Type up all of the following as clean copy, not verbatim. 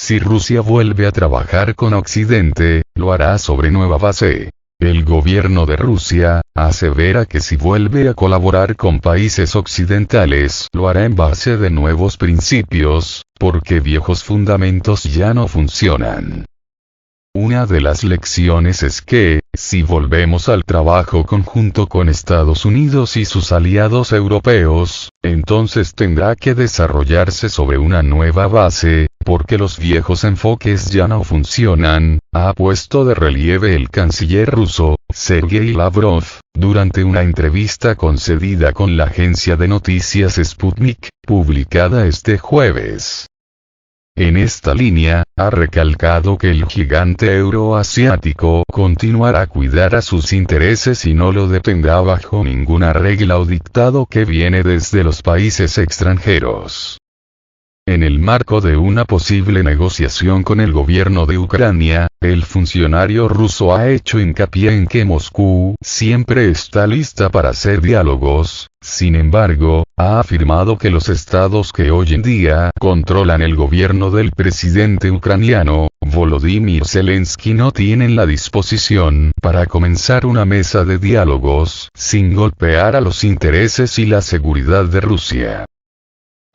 Si Rusia vuelve a trabajar con Occidente, lo hará sobre nueva base. El gobierno de Rusia asevera que si vuelve a colaborar con países occidentales, lo hará en base de nuevos principios, porque viejos fundamentos ya no funcionan. Una de las lecciones es que, si volvemos al trabajo conjunto con Estados Unidos y sus aliados europeos, entonces tendrá que desarrollarse sobre una nueva base, porque los viejos enfoques ya no funcionan, ha puesto de relieve el canciller ruso, Sergei Lavrov, durante una entrevista concedida con la agencia de noticias Sputnik, publicada este jueves. En esta línea, ha recalcado que el gigante euroasiático continuará a cuidar a sus intereses y no lo detendrá bajo ninguna regla o dictado que viene desde los países extranjeros. En el marco de una posible negociación con el gobierno de Ucrania, el funcionario ruso ha hecho hincapié en que Moscú siempre está lista para hacer diálogos. Sin embargo, ha afirmado que los estados que hoy en día controlan el gobierno del presidente ucraniano, Volodymyr Zelensky, no tienen la disposición para comenzar una mesa de diálogos sin golpear a los intereses y la seguridad de Rusia.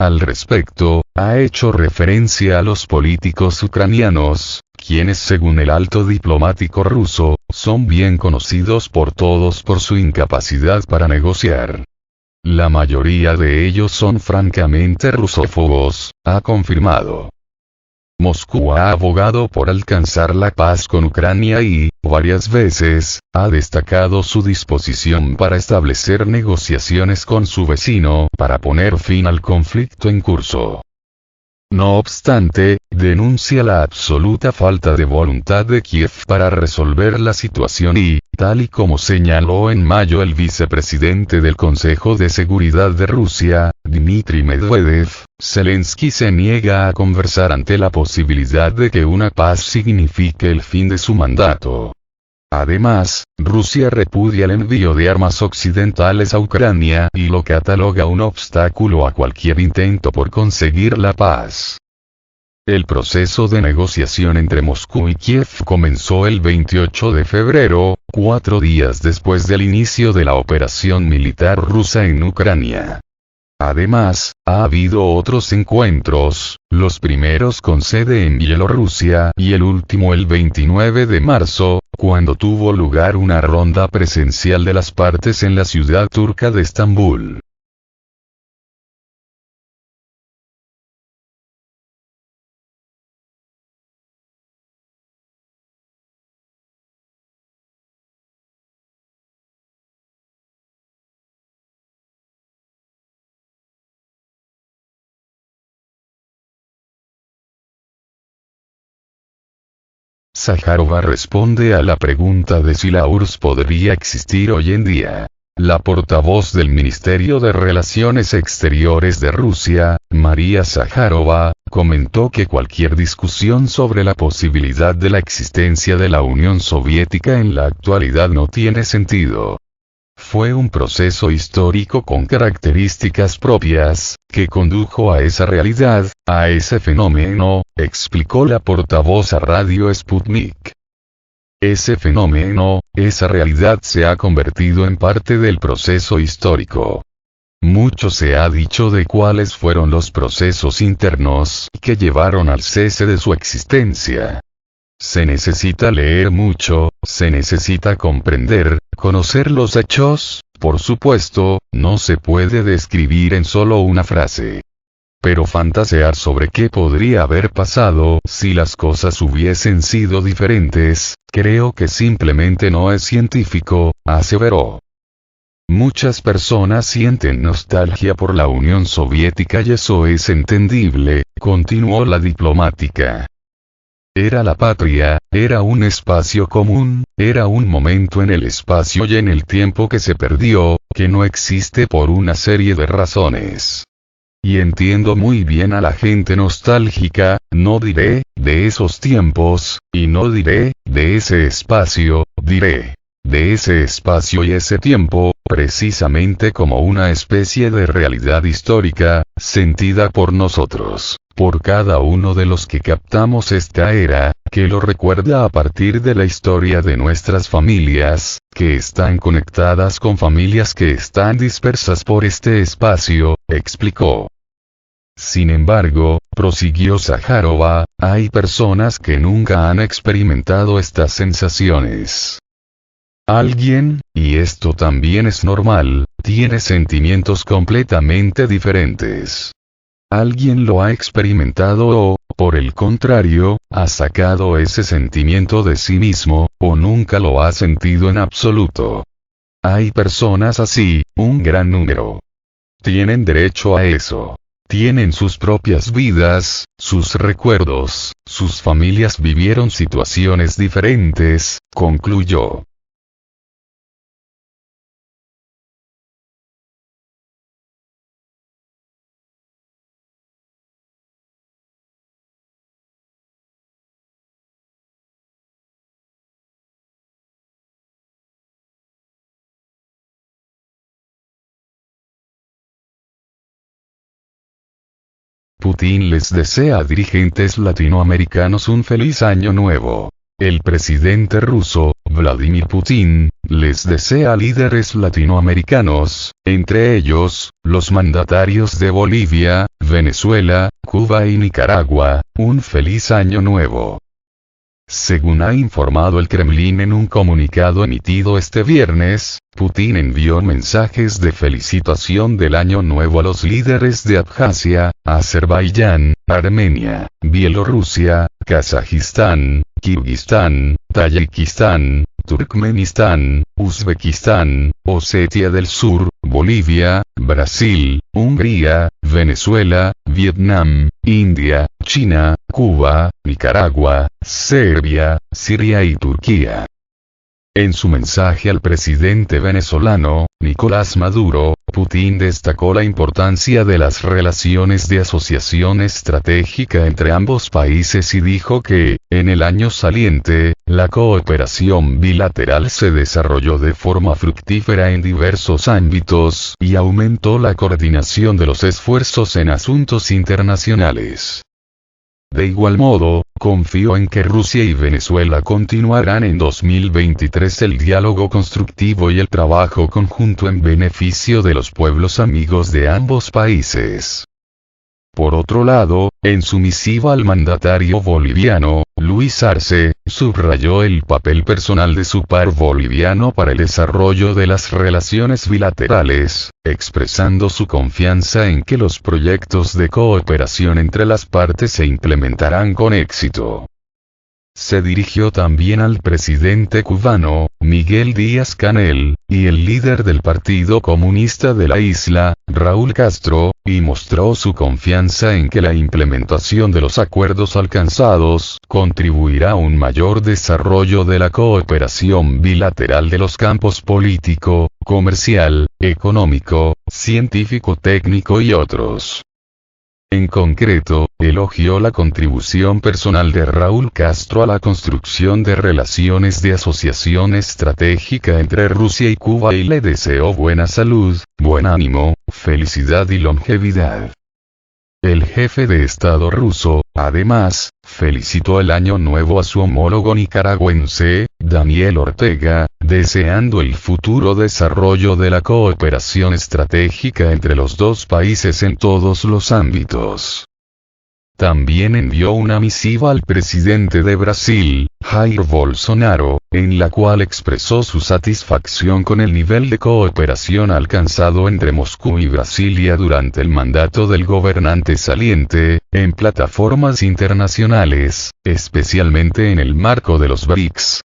Al respecto, ha hecho referencia a los políticos ucranianos, quienes según el alto diplomático ruso, son bien conocidos por todos por su incapacidad para negociar. La mayoría de ellos son francamente rusófobos, ha confirmado. Moscú ha abogado por alcanzar la paz con Ucrania y, varias veces, ha destacado su disposición para establecer negociaciones con su vecino para poner fin al conflicto en curso. No obstante, denuncia la absoluta falta de voluntad de Kiev para resolver la situación y, tal y como señaló en mayo el vicepresidente del Consejo de Seguridad de Rusia, Dmitry Medvedev, Zelensky se niega a conversar ante la posibilidad de que una paz signifique el fin de su mandato. Además, Rusia repudia el envío de armas occidentales a Ucrania y lo cataloga un obstáculo a cualquier intento por conseguir la paz. El proceso de negociación entre Moscú y Kiev comenzó el 28 de febrero, 4 días después del inicio de la operación militar rusa en Ucrania. Además, ha habido otros encuentros, los primeros con sede en Bielorrusia y el último el 29 de marzo, cuando tuvo lugar una ronda presencial de las partes en la ciudad turca de Estambul. Zaharova responde a la pregunta de si la URSS podría existir hoy en día. La portavoz del Ministerio de Relaciones Exteriores de Rusia, María Zaharova, comentó que cualquier discusión sobre la posibilidad de la existencia de la Unión Soviética en la actualidad no tiene sentido. Fue un proceso histórico con características propias, que condujo a esa realidad, a ese fenómeno, explicó la portavoz a Radio Sputnik. Ese fenómeno, esa realidad se ha convertido en parte del proceso histórico. Mucho se ha dicho de cuáles fueron los procesos internos que llevaron al cese de su existencia. Se necesita leer mucho, se necesita comprender, conocer los hechos, por supuesto, no se puede describir en solo una frase. Pero fantasear sobre qué podría haber pasado si las cosas hubiesen sido diferentes, creo que simplemente no es científico, aseveró. Muchas personas sienten nostalgia por la Unión Soviética y eso es entendible, continuó la diplomática. Era la patria, era un espacio común, era un momento en el espacio y en el tiempo que se perdió, que no existe por una serie de razones. Y entiendo muy bien a la gente nostálgica, no diré, de esos tiempos, y no diré, de ese espacio, diré, de ese espacio y ese tiempo, precisamente como una especie de realidad histórica, sentida por nosotros. por cada uno de los que captamos esta era, que lo recuerda a partir de la historia de nuestras familias, que están conectadas con familias que están dispersas por este espacio, explicó. Sin embargo, prosiguió Sájarova, hay personas que nunca han experimentado estas sensaciones. Alguien, y esto también es normal, tiene sentimientos completamente diferentes. Alguien lo ha experimentado o, por el contrario, ha sacado ese sentimiento de sí mismo, o nunca lo ha sentido en absoluto. Hay personas así, un gran número. Tienen derecho a eso. Tienen sus propias vidas, sus recuerdos, sus familias vivieron situaciones diferentes, concluyó. Putin les desea a dirigentes latinoamericanos un feliz año nuevo. El presidente ruso, Vladimir Putin, les desea a líderes latinoamericanos, entre ellos, los mandatarios de Bolivia, Venezuela, Cuba y Nicaragua, un feliz año nuevo. Según ha informado el Kremlin en un comunicado emitido este viernes, Putin envió mensajes de felicitación del Año Nuevo a los líderes de Abjasia, Azerbaiyán, Armenia, Bielorrusia, Kazajistán, Kirguistán, Tayikistán, Turkmenistán, Uzbekistán, Osetia del Sur, Bolivia, Brasil, Hungría, Venezuela, Vietnam, India, China, Cuba, Nicaragua, Serbia, Siria y Turquía. En su mensaje al presidente venezolano, Nicolás Maduro, Putin destacó la importancia de las relaciones de asociación estratégica entre ambos países y dijo que, en el año saliente, la cooperación bilateral se desarrolló de forma fructífera en diversos ámbitos y aumentó la coordinación de los esfuerzos en asuntos internacionales. De igual modo, confío en que Rusia y Venezuela continuarán en 2023 el diálogo constructivo y el trabajo conjunto en beneficio de los pueblos amigos de ambos países. Por otro lado, en su misiva al mandatario boliviano, Luis Arce, subrayó el papel personal de su par boliviano para el desarrollo de las relaciones bilaterales, expresando su confianza en que los proyectos de cooperación entre las partes se implementarán con éxito. Se dirigió también al presidente cubano, Miguel Díaz-Canel, y el líder del Partido Comunista de la isla, Raúl Castro, y mostró su confianza en que la implementación de los acuerdos alcanzados contribuirá a un mayor desarrollo de la cooperación bilateral de los campos político, comercial, económico, científico-técnico y otros. En concreto, elogió la contribución personal de Raúl Castro a la construcción de relaciones de asociación estratégica entre Rusia y Cuba y le deseó buena salud, buen ánimo, felicidad y longevidad. El jefe de Estado ruso, además, felicitó el Año Nuevo a su homólogo nicaragüense, Daniel Ortega, deseando el futuro desarrollo de la cooperación estratégica entre los dos países en todos los ámbitos. También envió una misiva al presidente de Brasil, Jair Bolsonaro, en la cual expresó su satisfacción con el nivel de cooperación alcanzado entre Moscú y Brasilia durante el mandato del gobernante saliente, en plataformas internacionales, especialmente en el marco de los BRICS,